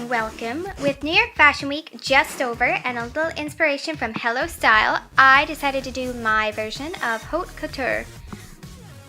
and welcome. With New York Fashion Week just over and a little inspiration from Hello Style, I decided to do my version of Haute Couture.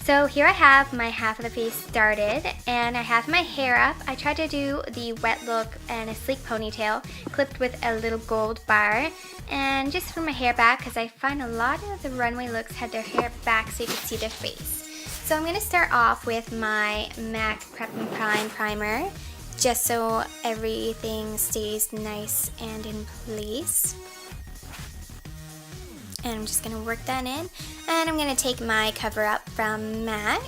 So here I have my half of the face started and I have my hair up. I tried to do the wet look and a sleek ponytail clipped with a little gold bar, and just for my hair back because I find a lot of the runway looks had their hair back so you could see their face. So I'm going to start off with my MAC Prep and Prime primer, just so everything stays nice and in place. And I'm just going to work that in. And I'm going to take my cover up from MAC,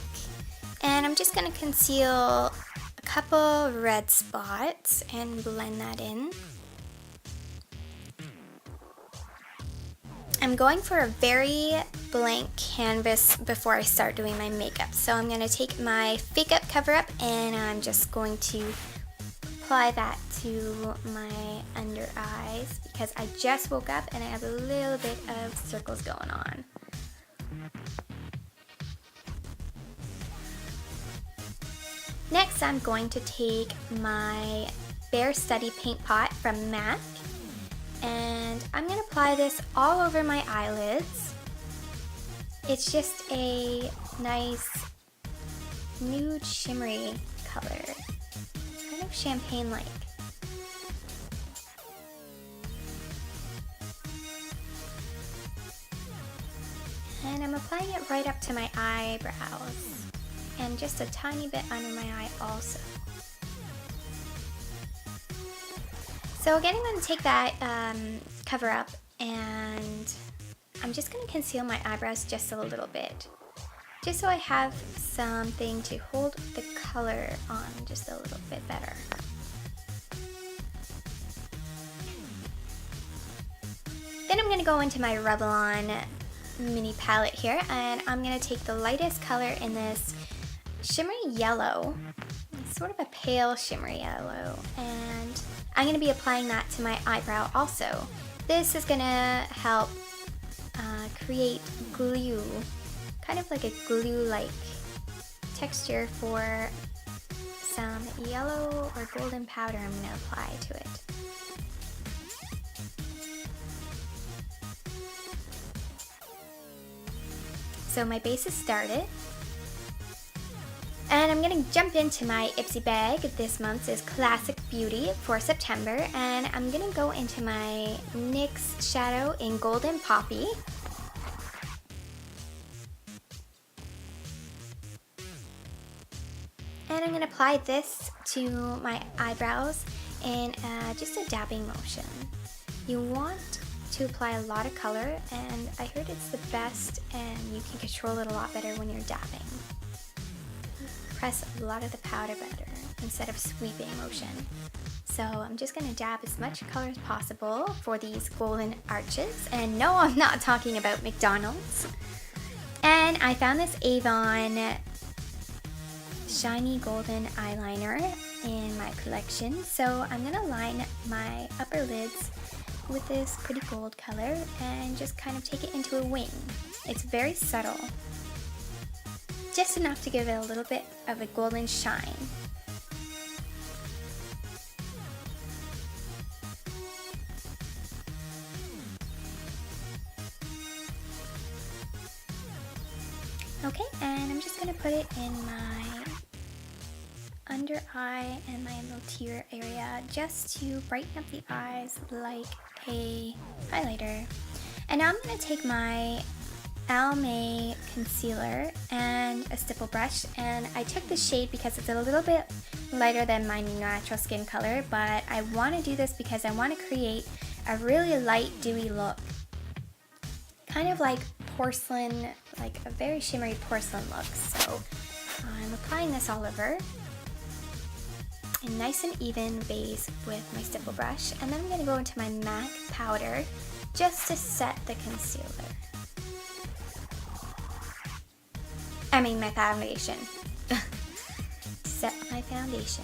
and I'm just going to conceal a couple red spots and blend that in. I'm going for a very blank canvas before I start doing my makeup. So I'm going to take my Fake Up cover up and I'm just going to apply that to my under eyes because I just woke up and I have a little bit of circles going on. Next, I'm going to take my Bare Study Paint Pot from MAC and I'm going to apply this all over my eyelids. It's just a nice nude shimmery color. Kind of champagne-like. And I'm applying it right up to my eyebrows and just a tiny bit under my eye also. So again, I'm going to take that cover up and I'm just going to conceal my eyebrows just a little bit, just so I have something to hold the color on just a little bit better. Then I'm going to go into my Revlon mini palette here, and I'm going to take the lightest color in this shimmery yellow. It's sort of a pale shimmery yellow, and I'm going to be applying that to my eyebrow also. This is going to help create glue, kind of like a glue-like texture for some yellow or golden powder I'm going to apply to it. So my base is started. And I'm going to jump into my Ipsy bag. This month's is Classic Beauty for September. And I'm going to go into my NYX shadow in Golden Poppy. And I'm going to apply this to my eyebrows in just a dabbing motion. You want to apply a lot of color, and I heard it's the best and you can control it a lot better when you're dabbing. Press a lot of the powder better instead of sweeping motion. So I'm just going to dab as much color as possible for these golden arches. And no, I'm not talking about McDonald's. And I found this Avon shiny golden eyeliner in my collection. So I'm going to line my upper lids with this pretty gold color and just kind of take it into a wing. It's very subtle. Just enough to give it a little bit of a golden shine. Okay, and I'm just going to put it in my under eye and my little tear area just to brighten up the eyes like a highlighter. And now I'm going to take my Almay concealer and a stipple brush, and I took the shade because it's a little bit lighter than my natural skin color, but I want to do this because I want to create a really light dewy look, kind of like porcelain, like a very shimmery porcelain look. So I'm applying this all over a nice and even base with my stipple brush, and then I'm going to go into my MAC powder just to set the concealer. I mean my foundation. Set my foundation.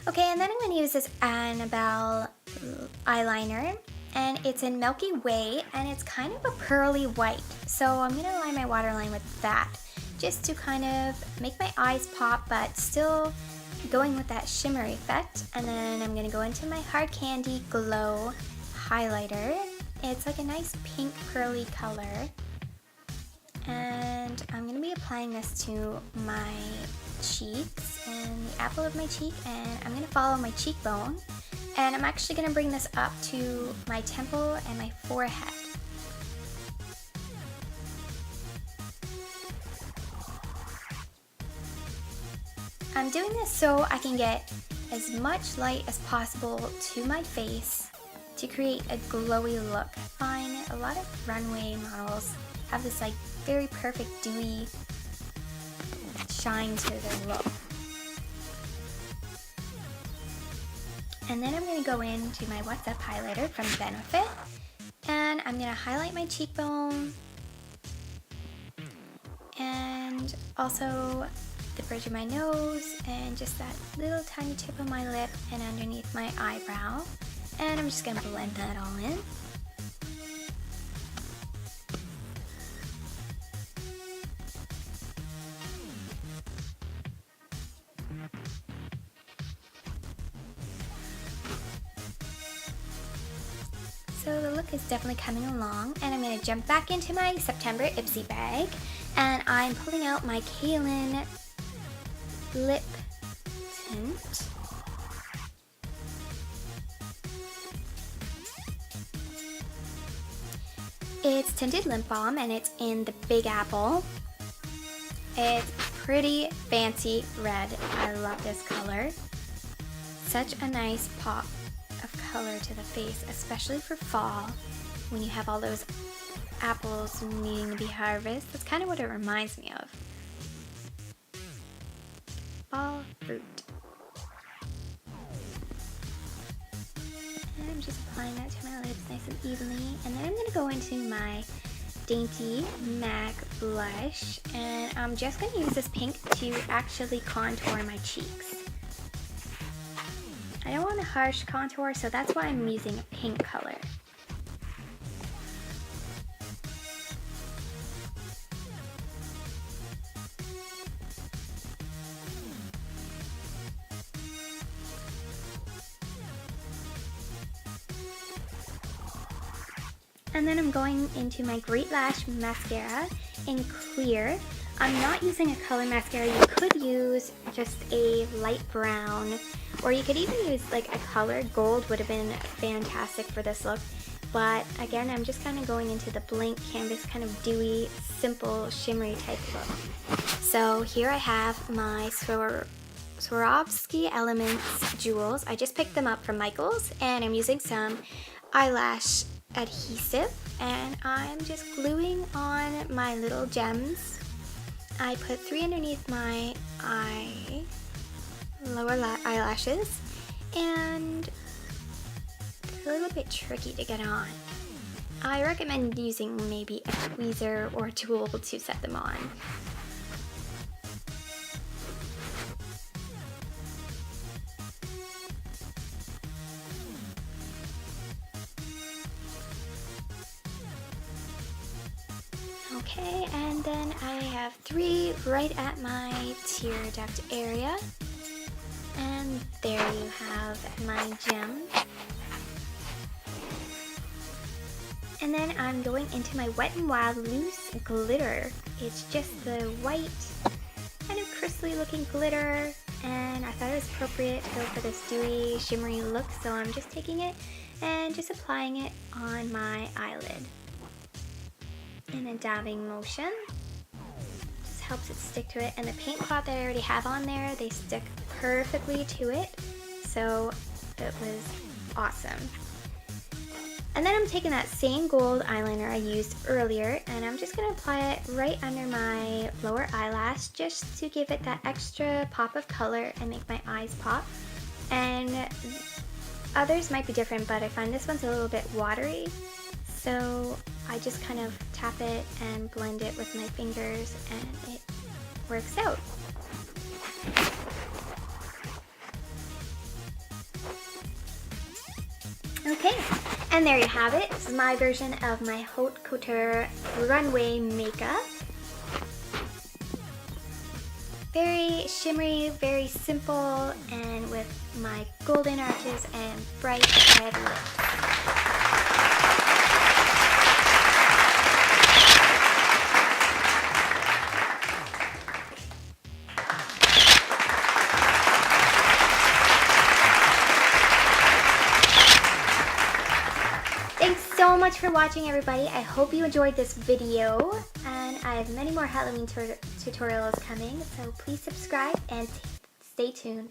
Okay, and then I'm going to use this Annabelle eyeliner, and it's in Milky Way, and it's kind of a pearly white. So I'm going to line my waterline with that, just to kind of make my eyes pop, but still going with that shimmer effect. And then I'm going to go into my Hard Candy Glow highlighter. It's like a nice pink pearly color. And I'm going to be applying this to my cheeks and the apple of my cheek, and I'm going to follow my cheekbone, and I'm actually going to bring this up to my temple and my forehead. I'm doing this so I can get as much light as possible to my face to create a glowy look. I find a lot of runway models have this like very perfect dewy shine to their look. And then I'm going to go into my What's Up highlighter from Benefit, and I'm going to highlight my cheekbone and also the bridge of my nose and just that little tiny tip of my lip and underneath my eyebrow. And I'm just going to blend that all in. So the look is definitely coming along, and I'm going to jump back into my September Ipsy bag, and I'm pulling out my Kaylin lip tint. It's tinted lip balm, and it's in the Big Apple. It's pretty fancy red. I love this color. Such a nice pop of color to the face, especially for fall when you have all those apples needing to be harvested. That's kind of what it reminds me of. Fall fruit. And I'm just applying that to my lips nice and evenly. And then I'm going to go into my Dainty MAC blush, and I'm just going to use this pink to actually contour my cheeks. I don't want a harsh contour, so that's why I'm using a pink color. And then I'm going into my Great Lash mascara in clear. I'm not using a color mascara. You could use just a light brown, or you could even use like a color. Gold would have been fantastic for this look. But again, I'm just kind of going into the blank canvas, kind of dewy, simple, shimmery type look. So here I have my Swarovski Elements jewels. I just picked them up from Michael's, and I'm using some eyelash adhesive, and I'm just gluing on my little gems. I put 3 underneath my lower eyelashes, and it's a little bit tricky to get on. I recommend using maybe a tweezer or a tool to set them on. Okay, and then I have 3 right at my tear duct area. And there you have my gem. And then I'm going into my Wet n Wild Loose Glitter. It's just the white, kind of crystally looking glitter, and I thought it was appropriate to go for this dewy, shimmery look, so I'm just taking it and just applying it on my eyelid in a dabbing motion. Just helps it stick to it, and the paint pot that I already have on there, they stick perfectly to it, so it was awesome. And then I'm taking that same gold eyeliner I used earlier, and I'm just going to apply it right under my lower eyelash just to give it that extra pop of color and make my eyes pop. And others might be different, but I find this one's a little bit watery, so I just kind of tap it and blend it with my fingers, and it works out. Okay, and there you have it. This is my version of my Haute Couture runway makeup. Very shimmery, very simple, and with my golden arches and bright red lips. Thanks so much for watching, everybody. I hope you enjoyed this video, and I have many more Halloween tutorials coming, so please subscribe and stay tuned.